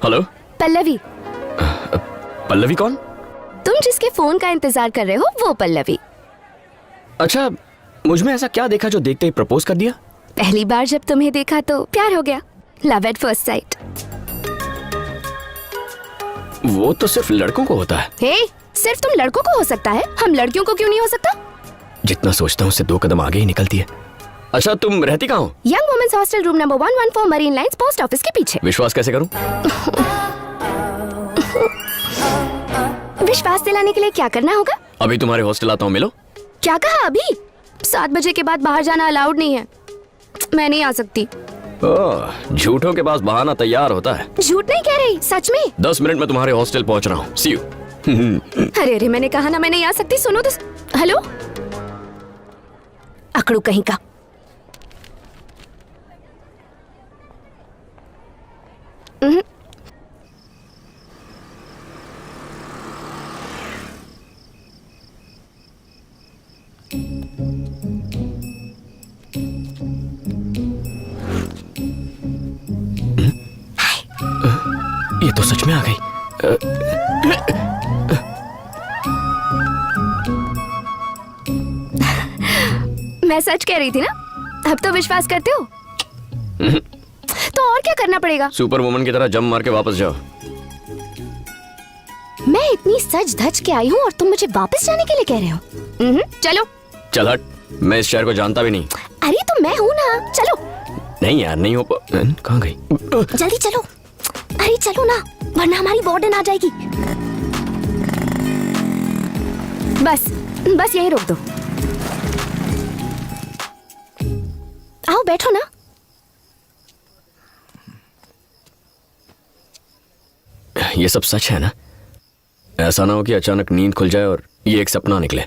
Hello. Pallavi. Pallavi कौन? तुम जिसके फोन का इंतजार कर रहे हो वो पल्लवी। अच्छा, मुझ में ऐसा क्या देखा जो देखते ही प्रपोज कर दिया? पहली बार जब तुम्हें देखा तो प्यार हो गया। Love at first sight. वो तो सिर्फ लड़कों को होता है। हे, सिर्फ तुम लड़कों को हो सकता है, हम लड़कियों को क्यों नहीं हो सकता? जितना सोचता हूँ उससे 2 कदम आगे ही निकलती है। अच्छा, तुम रहती कहाँ हो? Young women's hostel room number 114 Marine Lines post office के पीछे। विश्वास कैसे करूँ? विश्वास दिलाने के लिए क्या करना होगा? अभी तुम्हारे हॉस्टल आता हूँ, मिलो। क्या कहा? अभी 7 बजे के बाद बाहर जाना अलाउड नहीं है। मैं नहीं आ सकती। झूठों के पास बहाना तैयार होता है। झूठ नहीं कह रही, सच में। 10 मिनट में तुम्हारे हॉस्टल पहुंच रहा हूँ। सी यू। अरे अरे, मैंने कहा ना मैं नहीं आ सकती। सुनो तो। हेलो, अकड़ू कहीं का। ये तो सच में आ गई। मैं सच कह रही थी ना, अब तो विश्वास करते हो। तो और क्या करना पड़ेगा? सुपर वुमन की तरह जम मार के वापस जाओ। मैं इतनी सज धज के आई हूँ और तुम मुझे वापस जाने के लिए कह रहे हो? चलो। चल हट, मैं इस शहर को जानता भी नहीं। अरे तो मैं हूँ ना, चलो। नहीं यार, नहीं हो। कहाँ गई? जल्दी चलो। अरे चलो ना, वरना हमारी वार्डन आ जाएगी। बस यहीं रोक दो। आओ बैठो ना। ये सब सच है ना? ऐसा ना हो कि अचानक नींद खुल जाए और ये एक सपना निकले।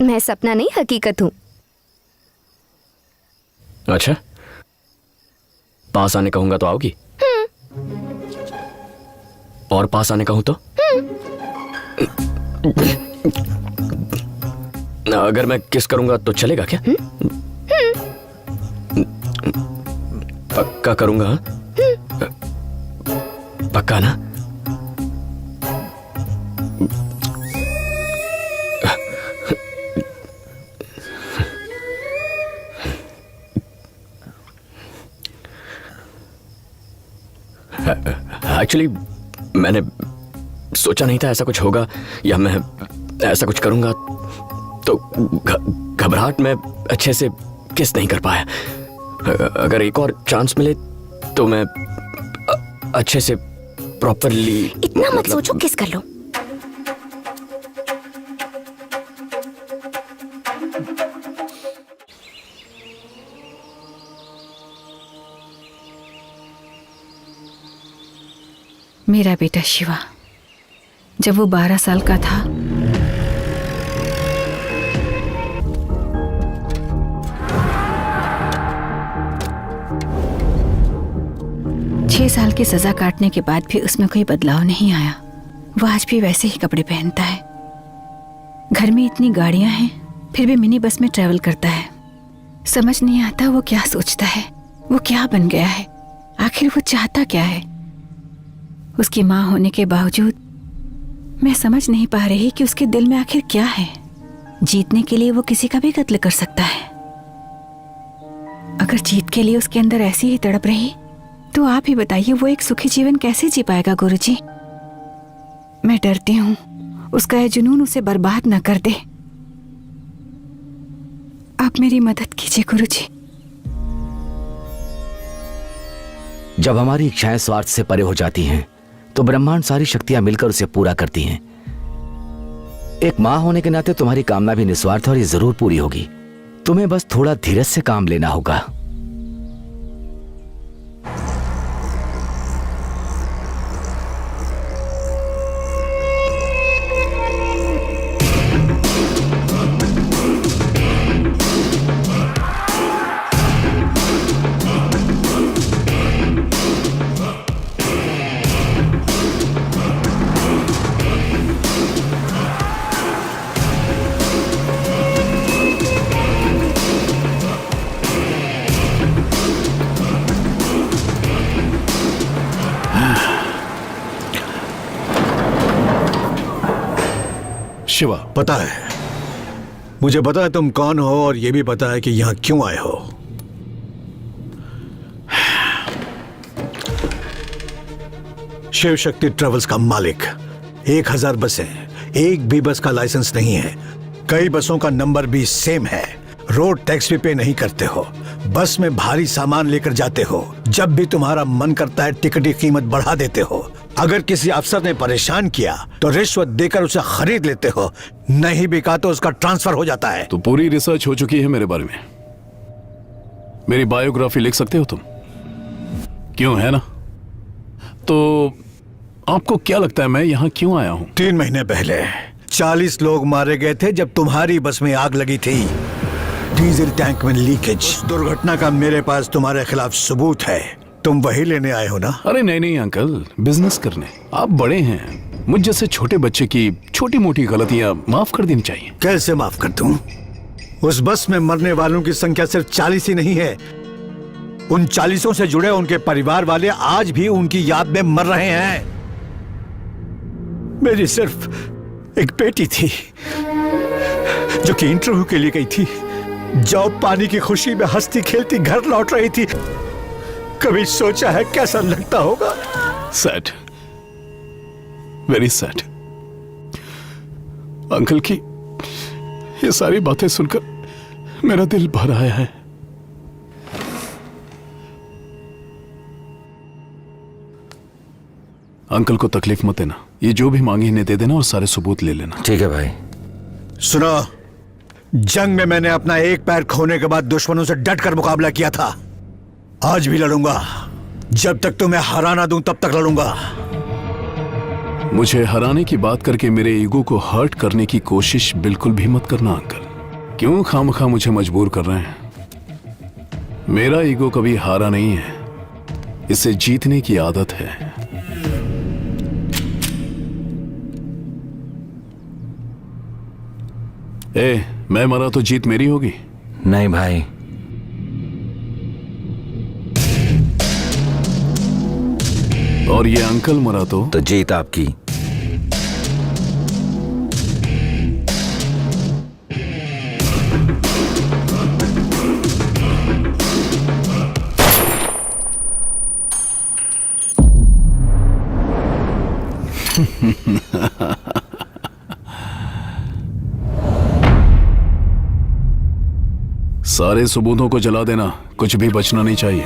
मैं सपना नहीं, हकीकत हूँ। अच्छा, पास आने कहूंगा तो आओगी? और पास आने कहूं तो? अगर मैं किस करूंगा तो चलेगा क्या? पक्का करूंगा? पक्का ना? एक्चुअली मैंने सोचा नहीं था ऐसा कुछ होगा या मैं ऐसा कुछ करूंगा, तो घबराहट में अच्छे से किस नहीं कर पाया। अगर एक और चांस मिले तो मैं अच्छे से प्रॉपरली। इतना मत सोचो, किस कर लो। मेरा बेटा शिवा जब वो 12 साल का था, छह साल की सजा काटने के बाद भी उसमें कोई बदलाव नहीं आया। वो आज भी वैसे ही कपड़े पहनता है। घर में इतनी गाड़ियां हैं फिर भी मिनी बस में ट्रैवल करता है। समझ नहीं आता वो क्या सोचता है, वो क्या बन गया है, आखिर वो चाहता क्या है। उसकी माँ होने के बावजूद मैं समझ नहीं पा रही कि उसके दिल में आखिर क्या है। जीतने के लिए वो किसी का भी कत्ल कर सकता है। अगर जीत के लिए उसके अंदर ऐसी ही तड़प रही तो आप ही बताइए वो एक सुखी जीवन कैसे जी पाएगा गुरुजी। मैं डरती हूँ उसका यह जुनून उसे बर्बाद न कर दे। आप मेरी मदद कीजिए गुरुजी। जब हमारी इच्छाएं स्वार्थ से परे हो जाती हैं तो ब्रह्मांड सारी शक्तियां मिलकर उसे पूरा करती हैं। एक मां होने के नाते तुम्हारी कामना भी निस्वार्थ और ये जरूर पूरी होगी। तुम्हें बस थोड़ा धीरज से काम लेना होगा। शिवा। पता है, मुझे पता है तुम कौन हो और ये भी पता है कि यहां क्यों आए हो। शिव शक्ति ट्रेवल्स का मालिक, 1000 बसें, एक भी बस का लाइसेंस नहीं है। कई बसों का नंबर भी सेम है। रोड टैक्स भी पे नहीं करते हो। बस में भारी सामान लेकर जाते हो। जब भी तुम्हारा मन करता है टिकट की कीमत बढ़ा देते हो। अगर किसी अफसर ने परेशान किया तो रिश्वत देकर उसे खरीद लेते हो। नहीं बिका तो उसका ट्रांसफर हो जाता है। तो पूरी रिसर्च हो चुकी है मेरे बारे में। मेरी बायोग्राफी लिख सकते हो तुम, क्यों है ना? तो आपको क्या लगता है मैं यहां क्यों आया हूं? 3 महीने पहले 40 लोग मारे गए थे जब तुम्हारी बस में आग लगी थी। डीजल टैंक में लीकेज। उस दुर्घटना का मेरे पास तुम्हारे खिलाफ सबूत है। तुम वही लेने आए हो ना? अरे नहीं नहीं अंकल, बिजनेस करने। आप बड़े हैं, मुझ जैसे छोटे बच्चे की छोटी मोटी गलतियां माफ कर देनी चाहिए। कैसे माफ कर दूं? उस बस में मरने वालों की संख्या सिर्फ 40 ही नहीं है। उन 40 से जुड़े उनके परिवार वाले आज भी उनकी याद में मर रहे हैं। मेरी सिर्फ एक बेटी थी जो कि इंटरव्यू के लिए गई थी। जॉब पाने की खुशी में हंसती खेलती घर लौट रही थी। कभी सोचा है कैसा लगता होगा? Sad, very sad. अंकल की ये सारी बातें सुनकर मेरा दिल भर आया है। अंकल को तकलीफ मत देना। ये जो भी मांगे इन्हें दे देना और सारे सबूत ले लेना। ठीक है भाई। सुनो, जंग में मैंने अपना एक पैर खोने के बाद दुश्मनों से डटकर मुकाबला किया था। आज भी लड़ूंगा। जब तक तुम्हें हरा ना दूं तब तक लड़ूंगा। मुझे हराने की बात करके मेरे ईगो को हर्ट करने की कोशिश बिल्कुल भी मत करना अंकल। क्यों खामखा मुझे मजबूर कर रहे हैं? मेरा ईगो कभी हारा नहीं है, इसे जीतने की आदत है। मैं मरा तो जीत मेरी होगी। नहीं भाई, और ये अंकल मरा तो जीत आपकी। सारे सबूतों को जला देना, कुछ भी बचना नहीं चाहिए।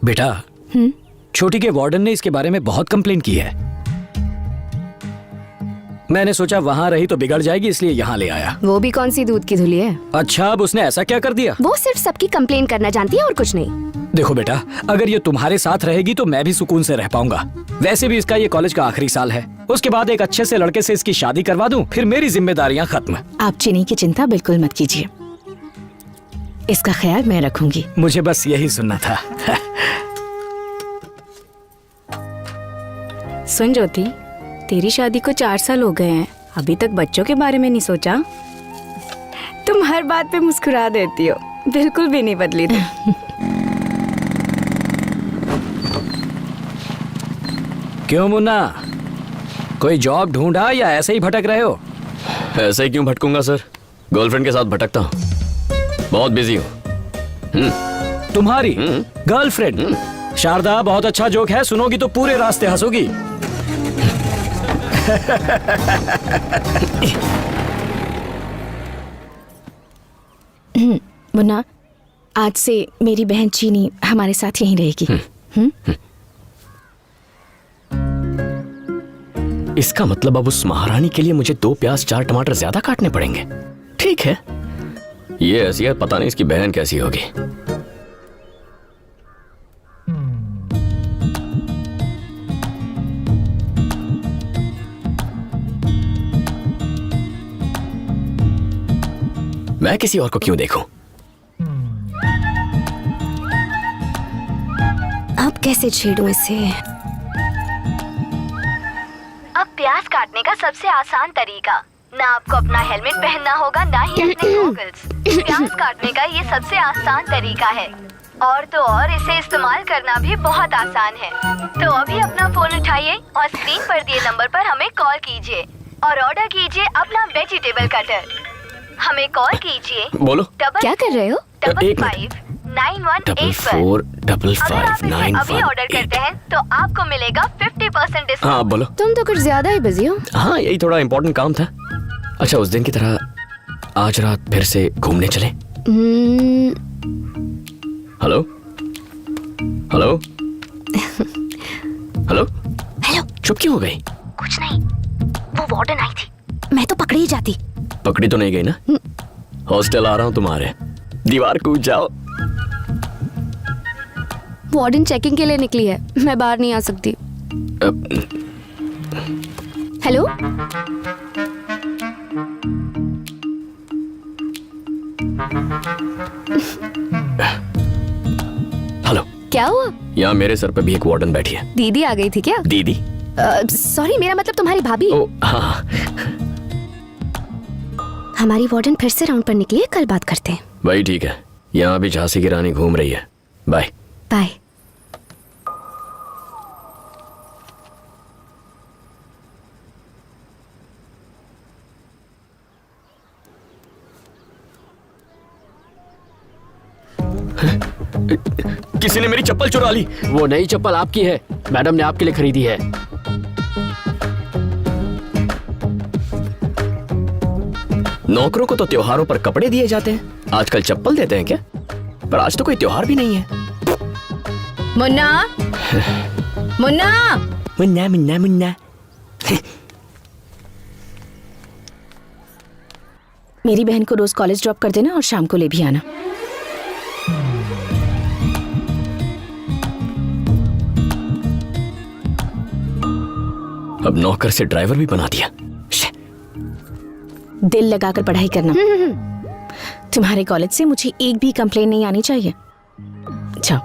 बेटा, छोटी के वार्डन ने इसके बारे में बहुत कंप्लेन की है। मैंने सोचा वहाँ रही तो बिगड़ जाएगी, इसलिए यहाँ ले आया। वो भी कौन सी दूध की धुली है? अच्छा, अब उसने ऐसा क्या कर दिया? वो सिर्फ सबकी कंप्लेन करना जानती है और कुछ नहीं। देखो बेटा, अगर ये तुम्हारे साथ रहेगी तो मैं भी सुकून से रह पाऊंगा। वैसे भी इसका ये कॉलेज का आखिरी साल है। उसके बाद एक अच्छे से लड़के से इसकी शादी करवा दूं, फिर मेरी जिम्मेदारियां खत्म। आप चीनी की चिंता बिल्कुल मत कीजिए, इसका ख्याल मैं रखूंगी। मुझे बस यही सुनना था। सुन ज्योति, तेरी शादी को 4 साल हो गए हैं, अभी तक बच्चों के बारे में नहीं सोचा? तुम हर बात पे मुस्कुरा देती हो, बिल्कुल भी नहीं बदली तुम। क्यों मुन्ना, कोई जॉब ढूंढा या ऐसे ही भटक रहे हो? ऐसे ही क्यों भटकूंगा सर, गर्लफ्रेंड के साथ भटकता हूँ। बहुत बिजी हूँ। तुम्हारी गर्लफ्रेंड? शारदा, बहुत अच्छा जोक है, सुनोगी तो पूरे रास्ते हंसोगी। मुन्ना, आज से मेरी बहन चीनी हमारे साथ यहीं रहेगी। इसका मतलब अब उस महारानी के लिए मुझे 2 प्याज 4 टमाटर ज्यादा काटने पड़ेंगे। ठीक है, ये ऐसी है, पता नहीं इसकी बहन कैसी होगी। मैं किसी और को क्यों देखूं? अब कैसे छेड़ूं इसे? अब प्याज काटने का सबसे आसान तरीका। ना आपको अपना हेलमेट पहनना होगा, ना ही अपने गॉगल्स। प्याज काटने का ये सबसे आसान तरीका है। और तो और इसे इस्तेमाल करना भी बहुत आसान है। तो अभी अपना फोन उठाइए और स्क्रीन पर दिए नंबर पर हमें कॉल कीजिए और ऑर्डर कीजिए अपना वेजिटेबल कटर। हमें कॉल कीजिए। बोलो। क्या कर रहे हो? एक 559188 पर। 445591। अभी ऑर्डर करते हैं तो आपको मिलेगा 50% डिस्काउंट। हाँ बोलो। तुम तो कुछ ज्यादा ही बिजी हो। हाँ यही थोड़ा इम्पोर्टेंट काम था। अच्छा उस दिन की तरह आज रात फिर से घूमने चले? Hello hello hello hello. चुप क्यों हो गई? कुछ नहीं, वो वार्डन आई थी, मैं तो पकड़ी ही जाती। पकड़ी तो नहीं गई ना? हॉस्टल आ रहा हूँ तुम्हारे, दीवार कूद जाओ। वार्डन चेकिंग के लिए निकली है, मैं बाहर नहीं आ सकती। हेलो। हेलो। क्या हुआ? यहाँ मेरे सर पे भी एक वार्डन बैठी है। दीदी आ गई थी क्या? दीदी? सॉरी, मेरा मतलब तुम्हारी भाभी। ओ हाँ। हमारी वार्डन फिर से राउंड पर निकली है, कल बात करते हैं। भाई ठीक है, यहाँ भी झांसी की रानी घूम रही है। Bye bye. किसी ने मेरी चप्पल चुरा ली। वो नई चप्पल आपकी है, मैडम ने आपके लिए खरीदी है। नौकरों को तो त्योहारों पर कपड़े दिए जाते हैं, आजकल चप्पल देते हैं क्या? पर आज तो कोई त्योहार भी नहीं है। मुन्ना मुन्ना मुन्ना मुन्ना मुन्ना। मेरी बहन को रोज कॉलेज ड्रॉप कर देना और शाम को ले भी आना। अब नौकर से ड्राइवर भी बना दिया। दिल लगाकर पढ़ाई करना। तुम्हारे कॉलेज से मुझे एक भी कंप्लेन नहीं आनी चाहिए। जाओ।